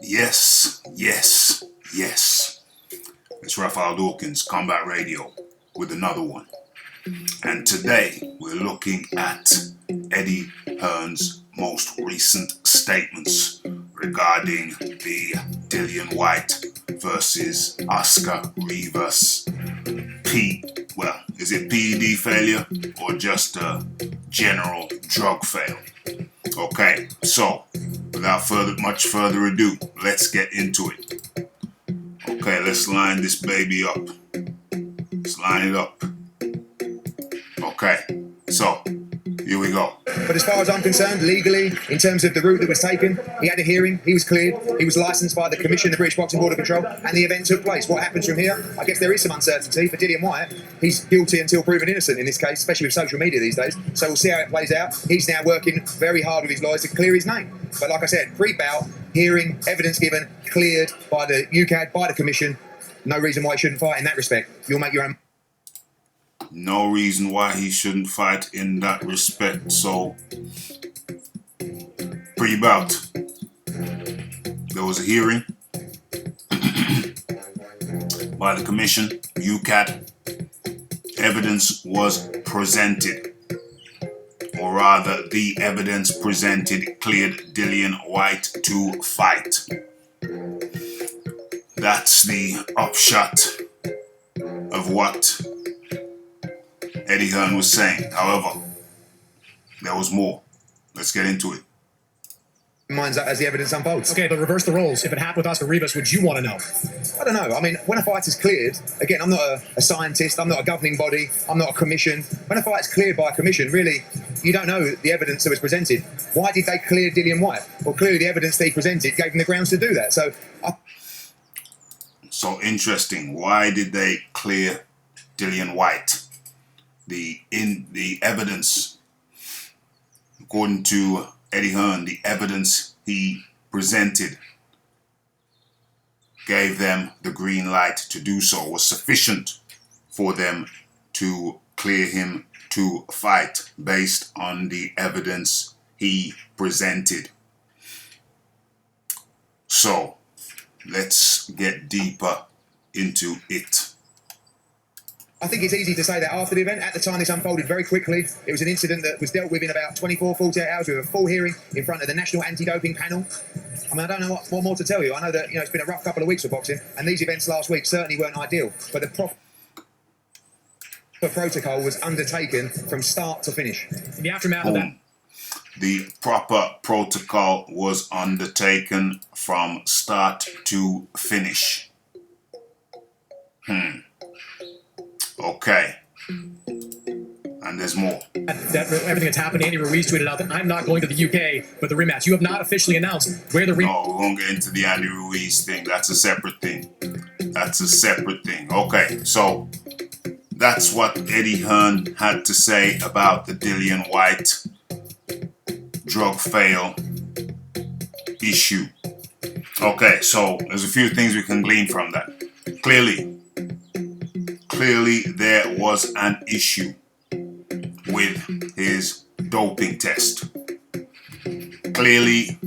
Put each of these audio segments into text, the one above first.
Yes, yes, yes. It's Raphael Dawkins, Combat Radio, with another one. And today we're looking at Eddie Hearn's most recent statements regarding the Dillian Whyte versus Oscar Rivas is it PED failure or just a general drug fail? Okay, so without much further ado, let's get into it. Okay, let's line this baby up. Let's line it up. Okay, so here we go. But as far as I'm concerned, legally, in terms of the route that was taken, he had a hearing, he was cleared, he was licensed by the Commission, the British Boxing Board of Control, and the event took place. What happens from here? I guess there is some uncertainty. For Dillian Whyte, he's guilty until proven innocent in this case, especially with social media these days. So we'll see how it plays out. He's now working very hard with his lawyers to clear his name. But like I said, pre-bout, hearing, evidence given, cleared by the UCAD, by the Commission. No reason why he shouldn't fight in that respect. You'll make your own. No reason why he shouldn't fight in that respect. So, pre-bout, there was a hearing by the Commission, UCAD. Evidence was presented, or rather, the evidence presented cleared Dillian Whyte to fight. That's the upshot of what Eddie Hearn was saying. However, there was more. Let's get into it. Minds up as the evidence unfolds. Okay, but reverse the roles. If it happened with Oscar Rivas, would you want to know? I don't know. I mean, when a fight is cleared, again, I'm not a scientist, I'm not a governing body, I'm not a commission. When a fight's cleared by a commission, really, you don't know the evidence that was presented. Why did they clear Dillian Whyte? Well, clearly the evidence they presented gave them the grounds to do that. So interesting. Why did they clear Dillian Whyte? The evidence, according to Eddie Hearn, the evidence he presented gave them the green light to do so, was sufficient for them to clear him to fight based on the evidence he presented. So, let's get deeper into it. I think it's easy to say that after the event. At the time, this unfolded very quickly. It was an incident that was dealt with in about 24, 48 hours with a full hearing in front of the National Anti-Doping Panel. I mean, I don't know what more to tell you. I know that it's been a rough couple of weeks for boxing, and these events last week certainly weren't ideal. But the proper protocol was undertaken from start to finish. In the aftermath of that, the proper protocol was undertaken from start to finish. Okay. And there's more. that everything that's happened, Andy Ruiz tweeted out that I'm not going to the UK for the rematch. You have not officially announced where the rematch. No, we won't get into the Andy Ruiz thing. That's a separate thing. Okay, so that's what Eddie Hearn had to say about the Dillian Whyte drug fail issue. Okay, so there's a few things we can glean from that. Clearly there was an issue with his doping test. Clearly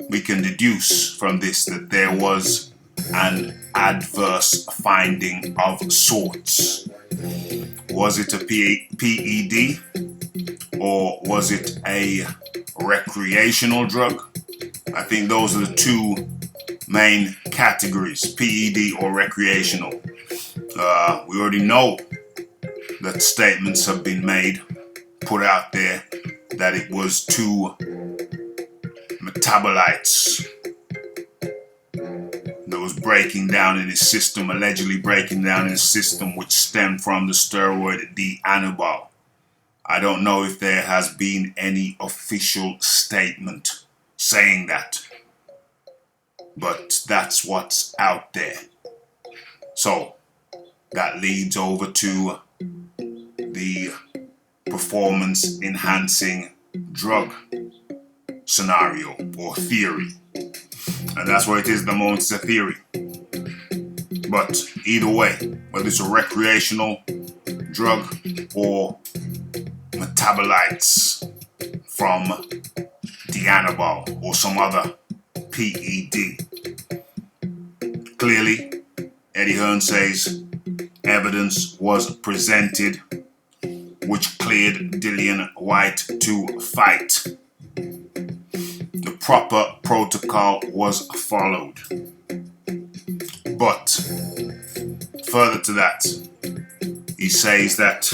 we can deduce from this that there was an adverse finding of sorts. Was it a PED or was it a recreational drug? I think those are the two main categories, PED or recreational. We already know that statements have been made, put out there, that it was two metabolites that was breaking down in his system, allegedly breaking down in his system, which stemmed from the steroid D-anabol. I don't know if there has been any official statement saying that, but that's what's out there. So that leads over to the performance enhancing drug scenario or theory. And that's what it is at the moment, it's a theory. But either way, whether it's a recreational drug or metabolites from D-anabol or some other PED. Clearly, Eddie Hearn says evidence was presented which cleared Dillian Whyte to fight. The proper protocol was followed. But further to that, he says that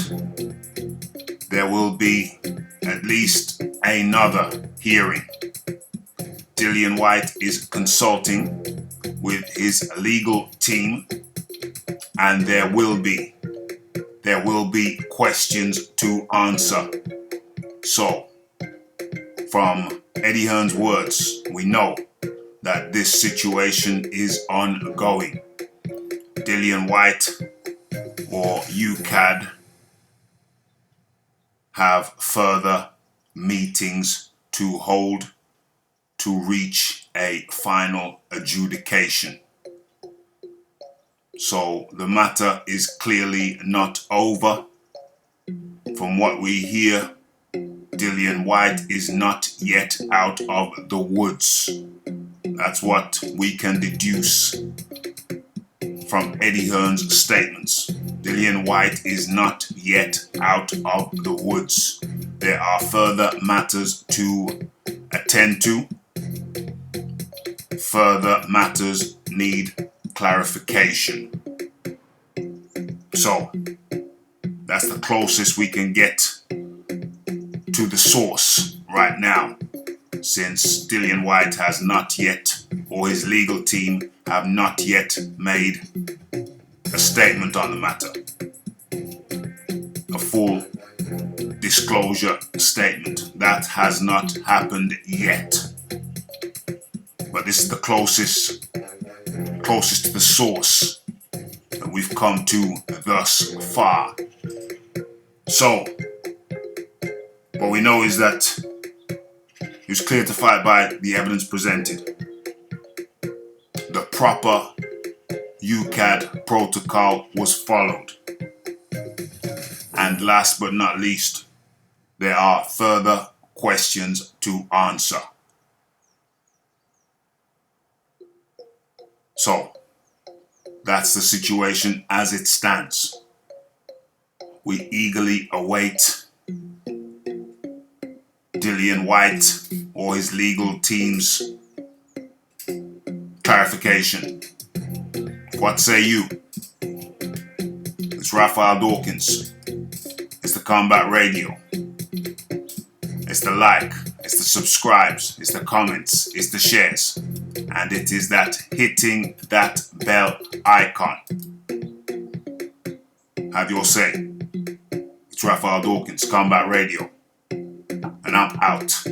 there will be at least another hearing. Dillian Whyte is consulting with his legal team, and there will be questions to answer. So, from Eddie Hearn's words, we know that this situation is ongoing. Dillian Whyte or UCAD have further meetings to hold to reach a final adjudication. So the matter is clearly not over. From what we hear, Dillian Whyte is not yet out of the woods. That's what we can deduce from Eddie Hearn's statements. Dillian Whyte is not yet out of the woods. There are further matters to attend to. Further matters need clarification. So, that's the closest we can get to the source right now, since Dillian Whyte has not yet, or his legal team have not yet made a statement on the matter. A full disclosure statement. That has not happened yet. But this is the closest to the source that we've come to thus far. So, what we know is that he was cleared to fight by the evidence presented. The proper UCAD protocol was followed. And last but not least, there are further questions to answer. So, that's the situation as it stands. We eagerly await Dillian Whyte or his legal team's clarification. What say you? It's Raphael Dawkins. It's the Combat Radio. It's the like, it's the subscribes, it's the comments, it's the shares, and it is that hitting that bell icon. Have your say. It's Raphael Dawkins, Combat Radio, and I'm out.